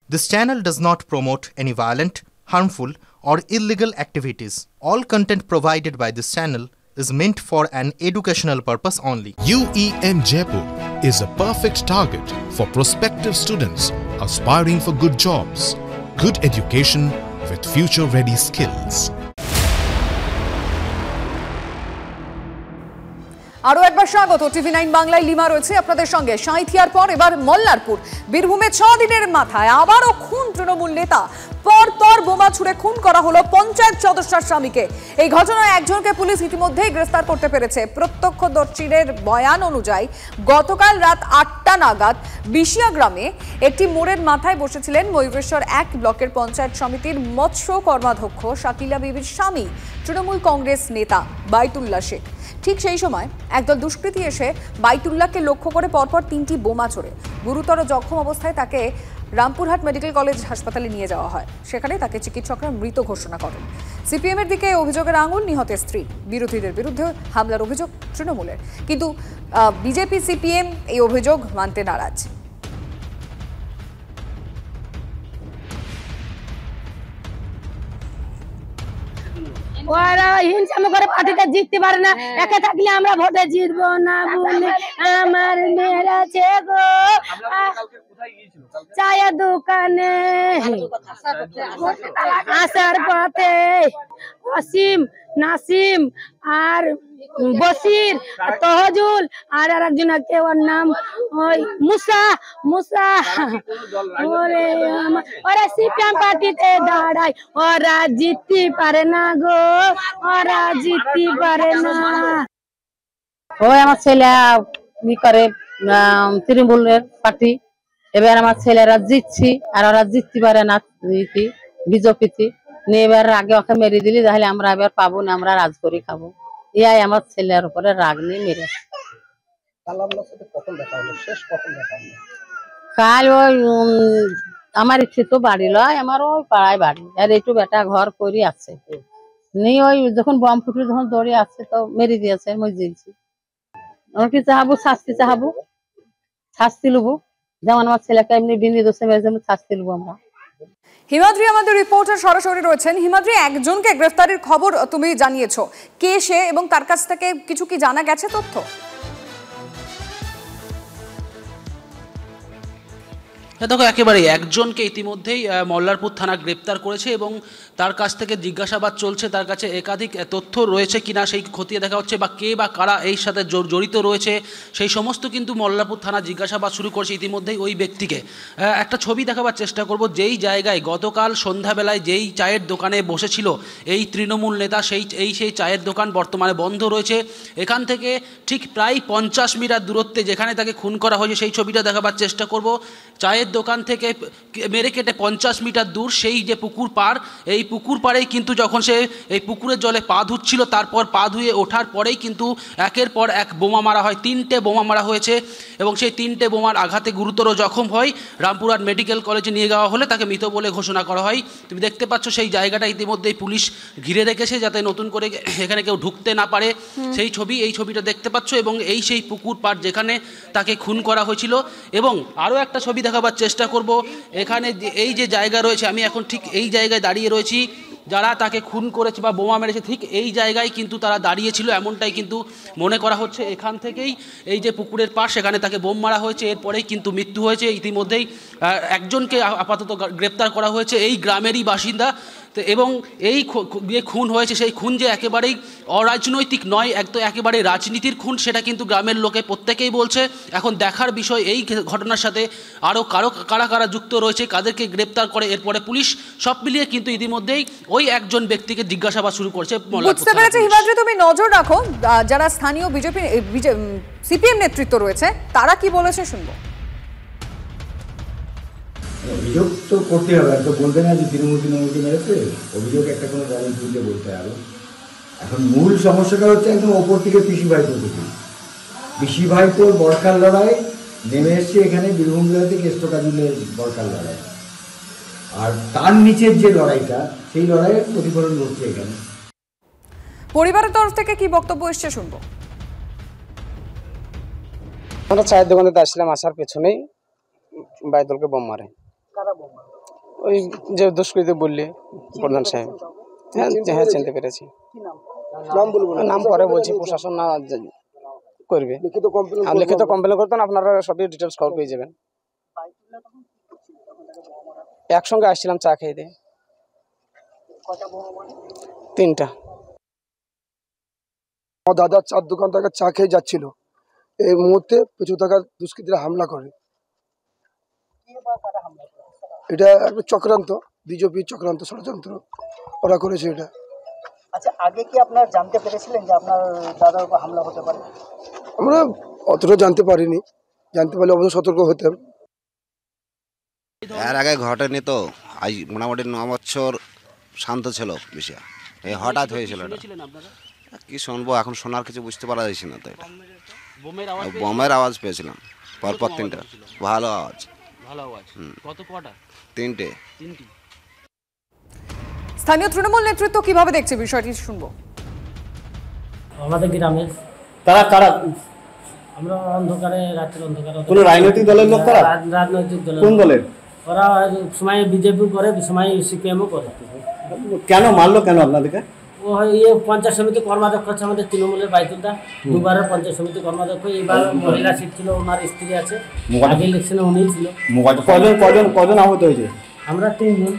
This channel does not promote any violent, harmful, or illegal activities. All content provided by this channel is meant for an educational purpose only. UEM Jaipur is a perfect target for prospective students aspiring for good jobs, good education with future-ready skills. আরো একবার স্বাগত টিভি9 বাংলায় lima রয়েছে আপনাদের সঙ্গে। সাঁইথিয়ার পর এবার মল্লারপুর বীরভূমে 6 দিনের মাথায় আবারও খুন তৃণমূল নেতা। পর বোমা ছুড়ে খুন করা হলো পঞ্চায়েত সদস্যের স্বামীকে। এই ঘটনায় একজনকে পুলিশ ইতিমধ্যেই গ্রেফতার করতে পেরেছে। প্রত্যক্ষদর্শীদের বয়ান অনুযায়ী গতকাল রাত 8টা নাগাদ বিশিয়া গ্রামে একটি মোড়ের মাথায় বসেছিলেন ময়ূরেশ্বর 1 ব্লকের পঞ্চায়েত সমিতির মৎস্য কর্মাধ্যক্ষ শাকিলা বিবির স্বামী তৃণমূল কংগ্রেস নেতা বাইতুল্লাহ শেখ। ঠিক সেই সময় একদল দুষ্কৃতী এসে বাইতুল্লাহকে লক্ষ্য করে পরপর 3টি বোমা ছোড়ে। গুরুতর জখম অবস্থায় তাকে রামপুরহাট মেডিকেল কলেজ হাসপাতালে নিয়ে যাওয়া হয়। সেখানে তাকে চিকিৎসকরা মৃত ঘোষণা করেন। সিপিএম এর দিকে অভিযোগের আঙুল নিহতের স্ত্রী। বিরোধীদের বিরুদ্ধে হামলার অভিযোগ তৃণমূলের, কিন্তু বিজেপি সিপিএম এই অভিযোগ মানতে নারাজ। ওরা হিংসা করে পার্টিটা জিততে পারে না, একে থাকলে আমরা ভোটে জিতবো না বলে আমার মেয়েরাছে গো চায়ের দোকানে আসার পথে অসীম, নাসিম আর বসির, তহজুল আর একজন কে ওর নাম ওই মুসা ওরা সিপিএম পার্টিতে দাঁড়ায়। ওরা জিততে পারে না গো, ওরা জিততে পারে না। ওই আমার ছেলে ই করে তৃণমূলের পার্টি, এবার আমার ছেলেরা জিতছি আর ওরা জিততে পারে না বিজেপিতে নিয়ে। এবার আগে ওকে মেরে দিলি তাহলে আমরা এবার পাবো না, আমরা রাজ করে খাবো। ইয়াই আমার ছেলের উপরে রাগ নিয়ে মেরে। কাল ওই আমার ইচ্ছে তো বাড়ি লয়, আমার ওই পাড়ায় বাড়ি, আর একটু বেটা ঘর করে আছে নিয়ে ওই যখন বম ফুটে যখন দৌড়ে আসছে তো মেরে দিয়েছে। মই জিলছি, আমরা কি চাহাবো শাস্তি, চাহাবো শাস্তি লুবো, যেমন আমার ছেলেকে এমনি বিনি দোষে মেরেছে শাস্তি লুবো আমরা। হিমাদ্রি আমাদের রিপোর্টার সরাসরি রয়েছেন। হিমাদ্রি, একজনকে গ্রেফতারের খবর তুমি জানিয়েছো, কে সে এবং তার কাছ থেকে কিছু কি জানা গেছে তথ্য? দেখো, একেবারে একজনকে ইতিমধ্যেই মল্লারপুর থানা গ্রেপ্তার করেছে এবং তার কাছ থেকে জিজ্ঞাসাবাদ চলছে। তার কাছে একাধিক তথ্য রয়েছে কিনা সেই খতিয়ে দেখা হচ্ছে, বা কে বা কারা এই সাথে জড়িত রয়েছে সেই সমস্ত কিন্তু মল্লারপুর থানা জিজ্ঞাসাবাদ শুরু করেছে ইতিমধ্যেই ওই ব্যক্তিকে। একটা ছবি দেখাবার চেষ্টা করব। যেই জায়গায় গতকাল সন্ধ্যাবেলায় যেই চায়ের দোকানে বসেছিল এই তৃণমূল নেতা, সেই চায়ের দোকান বর্তমানে বন্ধ রয়েছে। এখান থেকে ঠিক প্রায় 50 মিটার দূরত্বে যেখানে তাকে খুন করা হয়েছে সেই ছবিটা দেখাবার চেষ্টা করব। চায়ের দোকান থেকে মেরে কেটে 50 মিটার দূর সেই যে পুকুর পাড়, এই পুকুর পাড়েই কিন্তু যখন সে এই পুকুরের জলে পা ধুচ্ছিল, তারপর পা ধুয়ে ওঠার পরেই কিন্তু একের পর এক বোমা মারা হয়। 3টে বোমা মারা হয়েছে এবং সেই 3টে বোমার আঘাতে গুরুতর জখম হয়। রামপুরহাট মেডিকেল কলেজে নিয়ে যাওয়া হলে তাকে মৃত বলে ঘোষণা করা হয়। তুমি দেখতে পাচ্ছ সেই জায়গাটা ইতিমধ্যেই পুলিশ ঘিরে রেখেছে যাতে নতুন করে এখানে কেউ ঢুকতে না পারে। সেই ছবি, এই ছবিটা দেখতে পাচ্ছ এবং এই সেই পুকুর পাড় যেখানে তাকে খুন করা হয়েছিল। এবং আরও একটা ছবি দেখাবার চেষ্টা করব। এখানে এই যে জায়গা রয়েছে, আমি এখন ঠিক এই জায়গায় দাঁড়িয়ে রয়েছি। যারা তাকে খুন করেছে বা বোমা মেরেছে ঠিক এই জায়গায় কিন্তু তারা দাঁড়িয়েছিল, এমনটাই কিন্তু মনে করা হচ্ছে। এখান থেকেই এই যে পুকুরের পাশ, সেখানে তাকে বোম মারা হয়েছে, এরপরেই কিন্তু মৃত্যু হয়েছে। ইতিমধ্যেই একজনকে আপাতত গ্রেপ্তার করা হয়েছে, এই গ্রামেরই বাসিন্দা। তো এবং এই যে খুন হয়েছে সেই খুন যে একেবারেই অরাজনৈতিক নয়, একেবারে রাজনীতির খুন, সেটা কিন্তু গ্রামের লোকে প্রত্যেকেই বলছে। এখন দেখার বিষয় এই ঘটনার সাথে আরও কারা কারা যুক্ত রয়েছে, কাদেরকে গ্রেপ্তার করে এরপরে পুলিশ, সব মিলিয়ে কিন্তু ইতিমধ্যেই ওই একজন ব্যক্তিকে জিজ্ঞাসাবাদ শুরু করছে। বুঝতে পেরেছি হিমাদ্রি, তুমি নজর রাখো যারা স্থানীয় বিজেপি সিপিএম নেতৃত্ব রয়েছে তারা কি বলেছে শুনবো। অভিযোগ তো করতে হবে, তো বলতে না যে তৃণমূলকে মেরেছে, অভিযোগ একটা কোনো দলের বিরুদ্ধে বলতে হবে। এখন মূল সমস্যাটা হচ্ছে একদম ওপর থেকে পিসি ভাইপোর বরকার লড়াই নেমে এসছে এখানে বীরভূম জেলা থেকে কেষ্টকাজুলের বরকার লড়াই, আর তার নিচের যে লড়াইটা সেই লড়াইয়ের প্রতিফলন ঘটছে এখানে। পরিবারের তরফ থেকে কি বক্তব্য এসছে শুনবো। আমরা চায়ের দোকানে আসলাম, আসার পেছনেই বাইতুলকে বোম মারে। ওই যে দুষ্কৃতী বললি প্রধান সাহেব। হ্যাঁ হ্যাঁ চিনতে পেরেছি। নাম পরে বলছি, প্রশাসন না করবে। লিখিত কমপ্লেন করতেন, আপনারা সবই ডিটেলস খবর পেয়ে যাবেন। একসঙ্গে আসছিলাম চা খেয়ে দিয়ে। 3টা। আমার দাদা চার দোকান থেকে চা খেয়ে যাচ্ছিল, এই মুহূর্তে পেছু থাকা দুষ্কৃতীরা হামলা করে। এটা একটা চক্রান্ত, বিজেপির চক্রান্ত, ষড়যন্ত্র ওরা করেছে এটা। আচ্ছা, আগে কি আপনারা জানতে পেরেছিলেন যে আপনার দাদার উপর হামলা হতে পারে? আমরা অতটা জানতে পারিনি, জানতে পারলে অবশ্য সতর্ক হতাম। এর আগে ঘটেনি তো, আজ মোটামুটি 9 বছর শান্ত ছিল বিষয়, এই হঠাৎ হয়েছিল। কি শুনবো এখন, শোনার কিছু বুঝতে পারা যাচ্ছে না তো। এটা বোমের আওয়াজ পেয়েছিলাম পরপর 3টা, ভালো আওয়াজ। কত কটা? 3টে। স্থানীয় তৃণমূল নেতৃত্ব কিভাবে দেখছে বিষয়টি শুনবো। আমাদের গ্রামে তারা কারা, আমরা অন্ধকারে, রাতের অন্ধকারে। কোন রাজনৈতিক দলের লোক তারা? রাজনৈতিক দলের। কোন দলের? ওরা সময় বিজেপি করে, সময় সিপিএমও করে। কেন মারলো, কেন আপনাদেরকে? ও পঞ্চায়েত সমিতি কর্মাধ্যক্ষ আছে আমাদের তৃণমূলের বাইতুলদা, দুবারের পঞ্চায়েত সমিতি কর্মাধ্যক্ষ। এবার মহিলা সিট ছিল, ওনার স্ত্রী আছে, আগে ইলেকশনে উনি ছিল। কজন আহত হয়েছে? আমরা 3 জন।